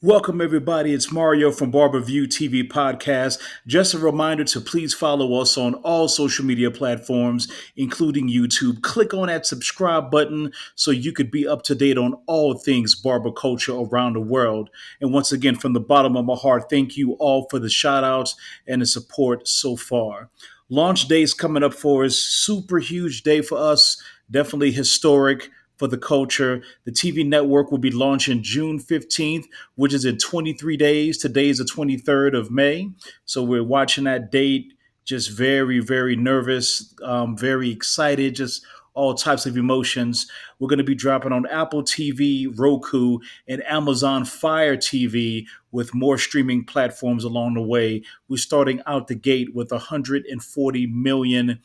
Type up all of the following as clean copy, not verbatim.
Welcome, everybody. It's Mario from BarberVUE TV Podcast. Just a reminder to please follow us on all social media platforms, including YouTube. Click on that subscribe button so you could be up to date on all things barber culture around the world. And once again, from the bottom of my heart, thank you all for the shout outs and the support so far. Launch day is coming up for us. Super huge day for us. Definitely historic for the culture. The TV network will be launching June 15th, which is in 23 days. Today is the 23rd of May. So we're watching that date, just very, very nervous, very excited, just all types of emotions. We're going to be dropping on Apple TV, Roku, and Amazon Fire TV with more streaming platforms along the way. We're starting out the gate with 140 million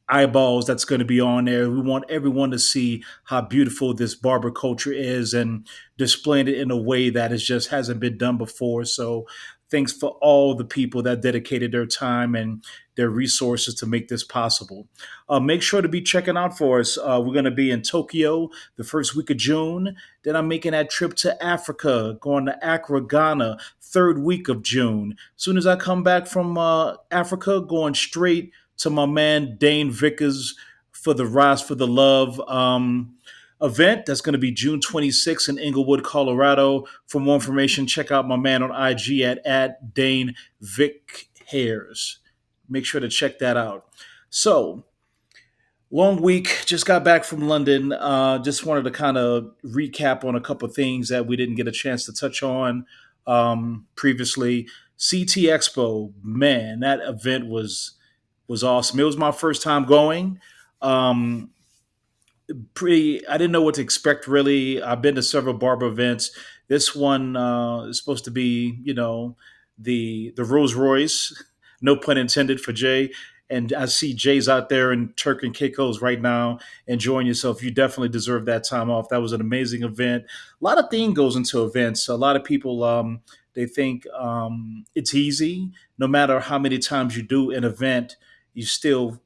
eyeballs that's going to be on there. We want everyone to see how beautiful this barber culture is and displaying it in a way that is just hasn't been done before. So thanks for all the people that dedicated their time and their resources to make this possible. Make sure to be checking out for us. We're going to be in Tokyo the first week of June. Then I'm making that trip to Africa, going to Accra, Ghana, third week of June. As soon as I come back from Africa, going straight to my man Dane Vickers for the Rise for the Love event. That's going to be June 26th in Inglewood, Colorado. For more information, check out my man on IG at Dane Vick Hairs. Make sure to check that out. So, long week. Just got back from London. Just wanted to kind of recap on a couple of things that we didn't get a chance to touch on previously. CT Expo, man, that event was awesome. It was my first time going. Um, I didn't know what to expect really. I've been to several barber events. This one is supposed to be, the Rolls Royce, no pun intended for Jay. And I see Jay's out there in Turk and Caicos right now enjoying yourself. You definitely deserve that time off. That was an amazing event. A lot of thing goes into events. A lot of people they think it's easy. No matter how many times you do an event, you still,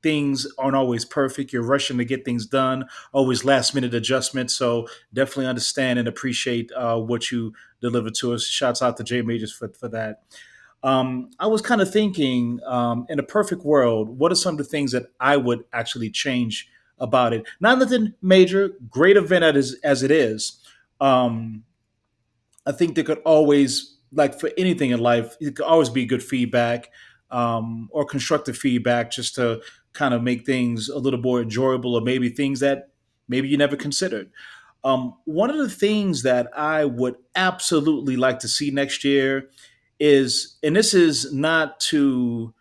things aren't always perfect. You're rushing to get things done, always last minute adjustments. So definitely understand and appreciate what you delivered to us. Shouts out to Jay Majors for that. I was kind of thinking, in a perfect world, what are some of the things that I would actually change about it? Not nothing major, great event as it is. Um, I think there could always, like for anything in life, it could always be good feedback or constructive feedback just to kind of make things a little more enjoyable or maybe things that maybe you never considered. One of the things that I would absolutely like to see next year is, and this is not to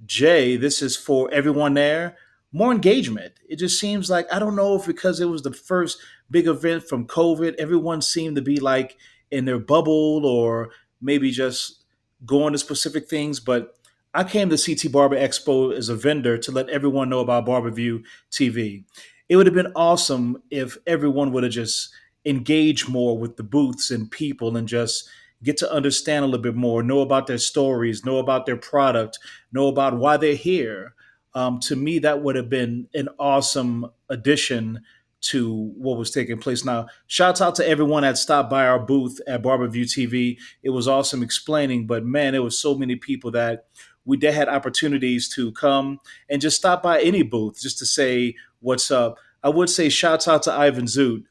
Jay, this is for everyone there, more engagement. It just seems like, I don't know if because it was the first big event from COVID, everyone seemed to be like in their bubble or maybe just going to specific things. But I came to CT Barber Expo as a vendor to let everyone know about BarberVUE TV. It would have been awesome if everyone would have just engaged more with the booths and people and just get to understand a little bit more, know about their stories, know about their product, know about why they're here. To me, that would have been an awesome addition to what was taking place. Now, shouts out to everyone that stopped by our booth at BarberVUE TV. It was awesome explaining, but man, there was so many people that we did had opportunities to come and just stop by any booth just to say what's up. I would say shouts out to Ivan Zoot.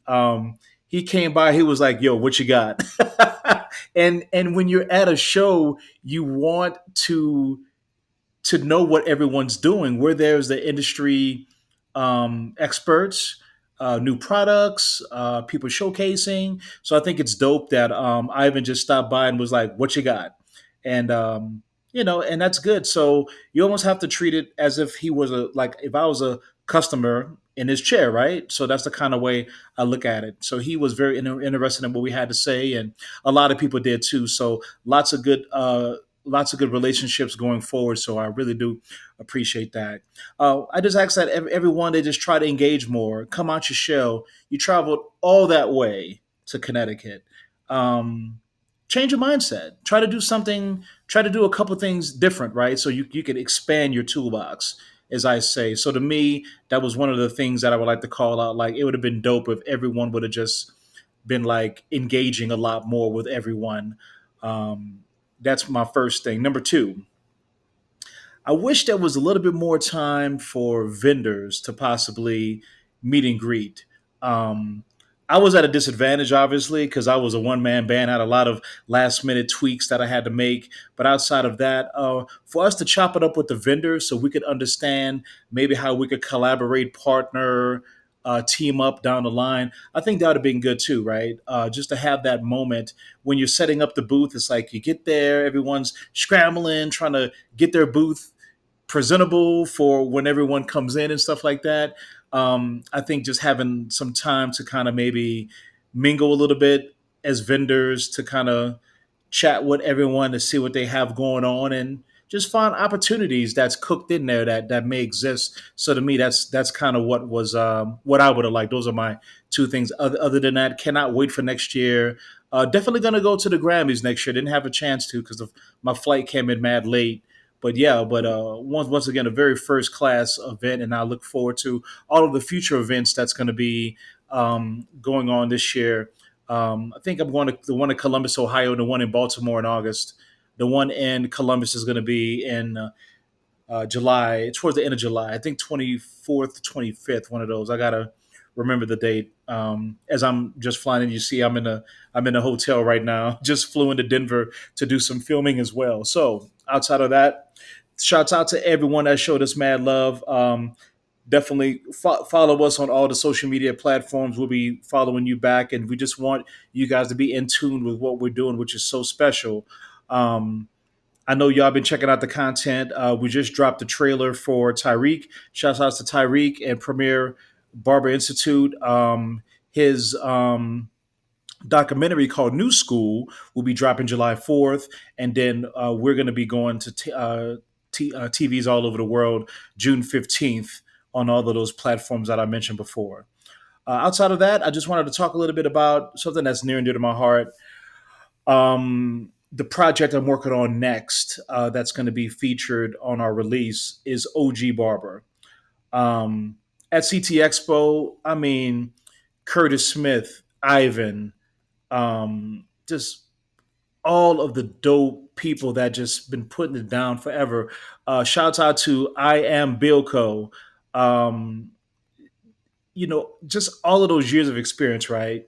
He came by, he was like, "Yo, what you got?" and when you're at a show, you want to know what everyone's doing. Where there's the industry experts, new products, people showcasing. So I think it's dope that Ivan just stopped by and was like, "What you got?" And and that's good. So you almost have to treat it as if he was like if I was a customer in his chair, right? So that's the kind of way I look at it. So he was very interested in what we had to say, and a lot of people did too. So lots of good relationships going forward. So I really do appreciate that. I just ask that everyone they just try to engage more, come out your shell. You traveled all that way to Connecticut. Um, Change your mindset. Try to do something. Try to do a couple things different, right? So you can expand your toolbox, as I say. So to me, that was one of the things that I would like to call out. Like it would have been dope if everyone would have just been like engaging a lot more with everyone. Um, that's my first thing. Number two, I wish there was a little bit more time for vendors to possibly meet and greet. Um, I was at a disadvantage, obviously, because I was a one man band, had a lot of last minute tweaks that I had to make. But outside of that, for us to chop it up with the vendors so we could understand maybe how we could collaborate, partner, team up down the line, I think that would have been good too, right? Just to have that moment when you're setting up the booth, it's like you get there, everyone's scrambling, trying to get their booth presentable for when everyone comes in and stuff like that. I think just having some time to kind of maybe mingle a little bit as vendors to kind of chat with everyone to see what they have going on and just find opportunities that's cooked in there that may exist. So to me, that's kind of what I would have liked. Those are my two things. Other than that, cannot wait for next year. Definitely gonna go to the Grammys next year. Didn't have a chance to because of my flight came in mad late. But yeah, but once again, a very first class event, and I look forward to all of the future events that's going to be going on this year. I think I'm going to the one in Columbus, Ohio, and the one in Baltimore in August. The one in Columbus is going to be in July, towards the end of July. I think 24th to 25th, one of those. I gotta remember the date. As I'm just flying in, you see, I'm in a hotel right now. Just flew into Denver to do some filming as well. So outside of that, shouts out to everyone that showed us mad love. Definitely follow us on all the social media platforms. We'll be following you back, and we just want you guys to be in tune with what we're doing, which is so special. Um, I know y'all been checking out the content. We just dropped the trailer for Tyreek. Shouts out to Tyreek and Premier Barber Institute. His documentary called New School will be dropping July 4th. And then we're going to be going to TVs all over the world June 15th on all of those platforms that I mentioned before. Outside of that, I just wanted to talk a little bit about something that's near and dear to my heart. The project I'm working on next, that's going to be featured on our release, is OG Barber. Um, at CT Expo, I mean, Curtis Smith, Ivan, just all of the dope people that just been putting it down forever. Shouts out to I Am Bilko. Um, just all of those years of experience, right?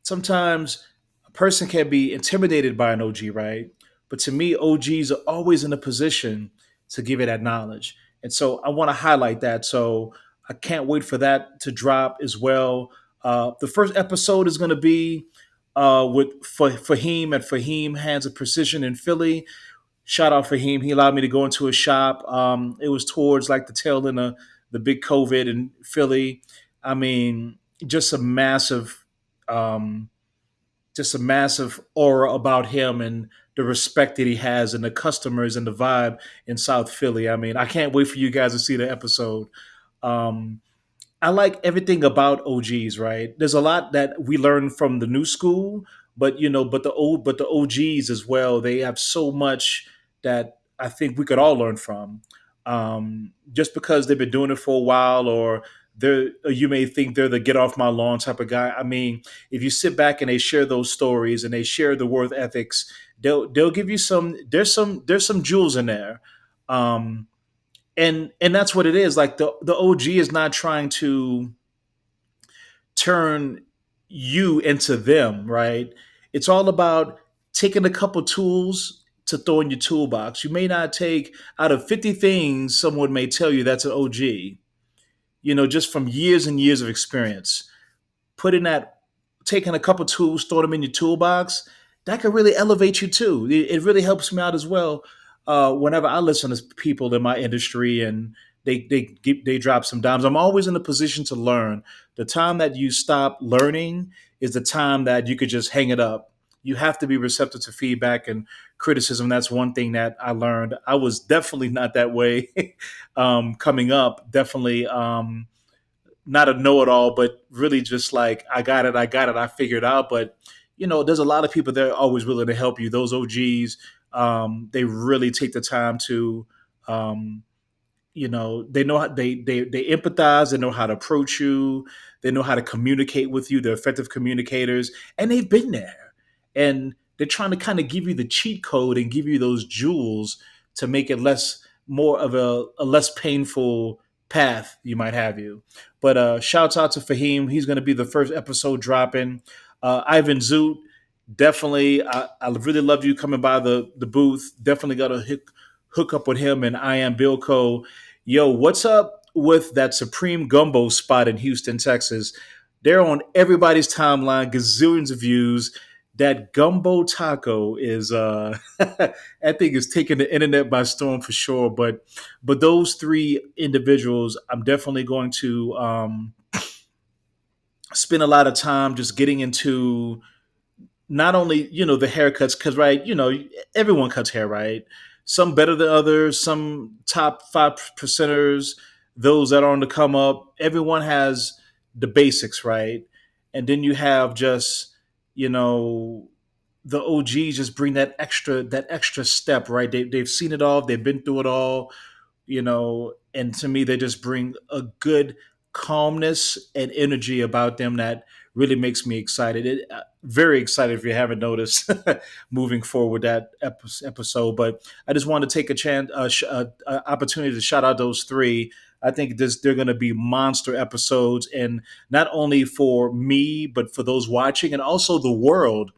Sometimes a person can be intimidated by an OG, right? But to me, OGs are always in a position to give you that knowledge. And so I want to highlight that. So I can't wait for that to drop as well. The first episode is going to be with Fahim at Fahim Hands of Precision in Philly. Shout out Fahim. He allowed me to go into his shop. It was towards like the tail end of the big COVID in Philly. I mean, just a massive um, just a massive aura about him and the respect that he has and the customers and the vibe in South Philly. I mean, I can't wait for you guys to see the episode. Um, I like everything about OGs, right? There's a lot that we learn from the new school, but but the OGs as well. They have so much that I think we could all learn from. Just because they've been doing it for a while, or you may think they're the get off my lawn type of guy. I mean, if you sit back and they share those stories and they share the worth ethics, they'll give you some. There's some jewels in there. Um, and that's what it is. Like the OG is not trying to turn you into them, right? It's all about taking a couple tools to throw in your toolbox. You may not take out of 50 things someone may tell you that's an OG, just from years and years of experience. Putting that, taking a couple tools, throw them in your toolbox, that could really elevate you too. It really helps me out as well. Whenever I listen to people in my industry and they drop some dimes, I'm always in a position to learn. The time that you stop learning is the time that you could just hang it up. You have to be receptive to feedback and criticism. That's one thing that I learned. I was definitely not that way coming up. Definitely. Not a know-it-all, but really just like I figured out. But there's a lot of people that are always willing to help you. Those OGs, they really take the time to um, they know how they empathize, they know how to approach you, they know how to communicate with you, they're effective communicators, and they've been there, and they're trying to kind of give you the cheat code and give you those jewels to make it more of a less painful path you might have you. But shouts out to Fahim. He's going to be the first episode dropping. Ivan Zoot, definitely. I really loved you coming by the booth. Definitely got to hook up with him and I am Bilco. Yo, what's up with that Supreme Gumbo spot in Houston, Texas? They're on everybody's timeline, gazillions of views. That gumbo taco is I think is taking the internet by storm for sure. But those three individuals, I'm definitely going to spend a lot of time just getting into not only the haircuts, because right, everyone cuts hair, right? Some better than others, some top 5 percenters, those that are on the come up. Everyone has the basics, right? And then you have just you know the OGs just bring that extra step, right? They've seen it all, they've been through it all, and to me, they just bring a good calmness and energy about them that really makes me excited. Very excited if you haven't noticed moving forward that episode. But I just want to take a chance, opportunity to shout out those three. I think they're going to be monster episodes, and not only for me, but for those watching, and also the world,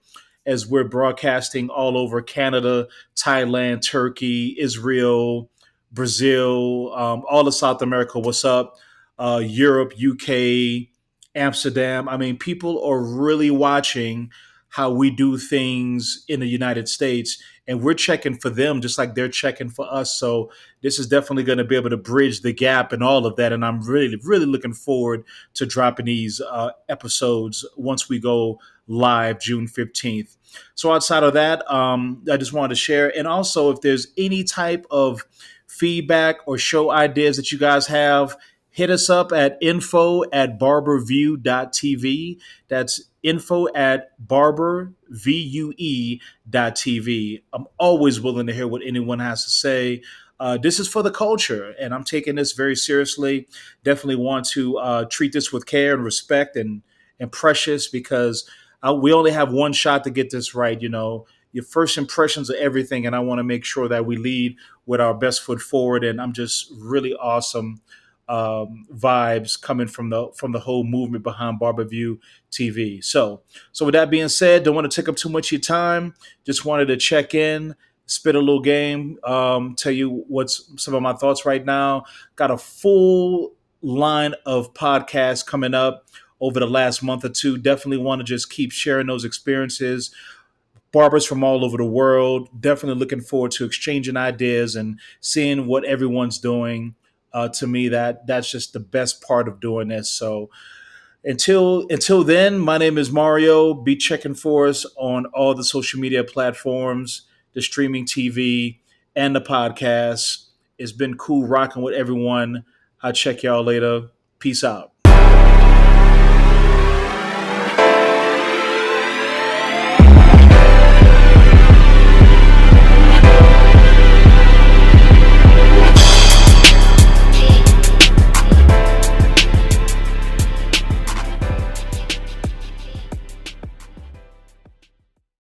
as we're broadcasting all over Canada, Thailand, Turkey, Israel, Brazil, all of South America. What's up? Europe, UK, Amsterdam. I mean, people are really watching how we do things in the United States, and we're checking for them just like they're checking for us. So this is definitely going to be able to bridge the gap and all of that. And I'm really, really looking forward to dropping these episodes once we go live June 15th. So outside of that, I just wanted to share. And also, if there's any type of feedback or show ideas that you guys have, hit us up at info@barbervue.tv. That's info@barbervue.tv. I'm always willing to hear what anyone has to say. This is for the culture, and I'm taking this very seriously. Definitely want to treat this with care and respect and precious, because we only have one shot to get this right. Your first impressions are everything, and I want to make sure that we lead with our best foot forward. And I'm just really awesome vibes coming from the whole movement behind BarberVUE TV. So with that being said, don't want to take up too much of your time. Just wanted to check in, spit a little game, tell you what's some of my thoughts right now. Got a full line of podcasts coming up over the last month or two. Definitely want to just keep sharing those experiences. Barbers from all over the world. Definitely looking forward to exchanging ideas and seeing what everyone's doing. To me, that's just the best part of doing this. So until then, my name is Mario. Be checking for us on all the social media platforms, the streaming TV, and the podcast. It's been cool rocking with everyone. I'll check y'all later. Peace out.